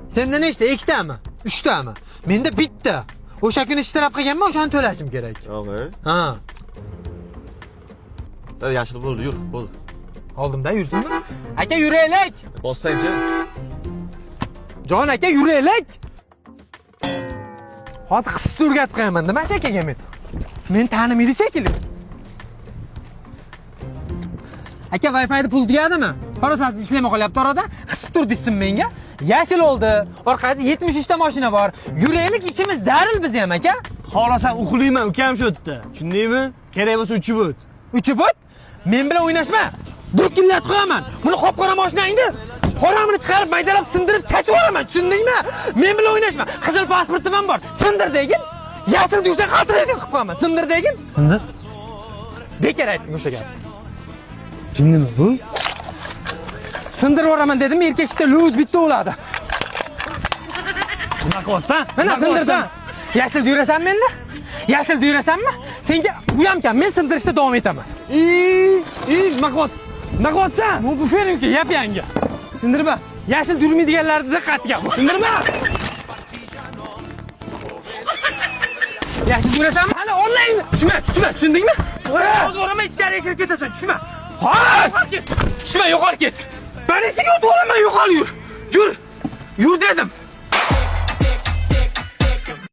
Senda nechta? 2 tami? 3 tami? Menda bitta. O'sha kuni ishtirab qilganman, o'shani to'lashim kerak. Yo'q. Ha. Yashil bo'ldi, yur, bo'ldi. Oldimda yursinmi? Aka yuraylik. Bossangchi. Jon aka yuraylik. Hozir qisib o'rgatib qo'yaman, nima akaga men? Men tanimaydi shekilli. Aka Wi-Fi da pul tugadimi? Qarasasiz ishlamay qolyapti orada. Qisib tur deysiz menga. Yashil oldi. Orqada 73 ta mashina bor. Yuraylik, ishimiz zaril biz ham aka. Xohlasam uxlayman, ukam shu yerda. Tushundingmi? Kerak bo'lsa uchib o't. Uchib o't? Men bilan o'ynashma. Do'killatib qo'yaman. Buni qop-qora mashinangni qoramini chiqarib, maydalab, sindirib chachib yuboraman. Tushundingmi? Men bilan o'ynashma. Qizil pasportim ham bor. Sindir degin. Yashil degsa qaltiraydi qilib qo'yaman. Sindir degin. Sindir? Bekor aytdim o'sha gapni. Tushundingmi bu? Sindirib yuboraman dedim, erkakda luz bitta bo'ladi. Nima qilyapsan? Mana sindirsan. Yashil yurasan menda? Yashil yurasanmi? Senga bu ham kam. Men sindirishda davom etaman. Nima qilyapsan? Bu buferniki yap-yangi. Sindirma. Yashil yurmaydiganlarni diqqatiga qo'y. Sindirma. Yashil yurasanmi? Mana onlayn. Tushma, tushundingmi? Hozir o'rama ichkariga kirib ketasan, tushma. Tushma, yo'qol ket. Ben esiga o'tib olaman, yo'qol yur. Yur dedim.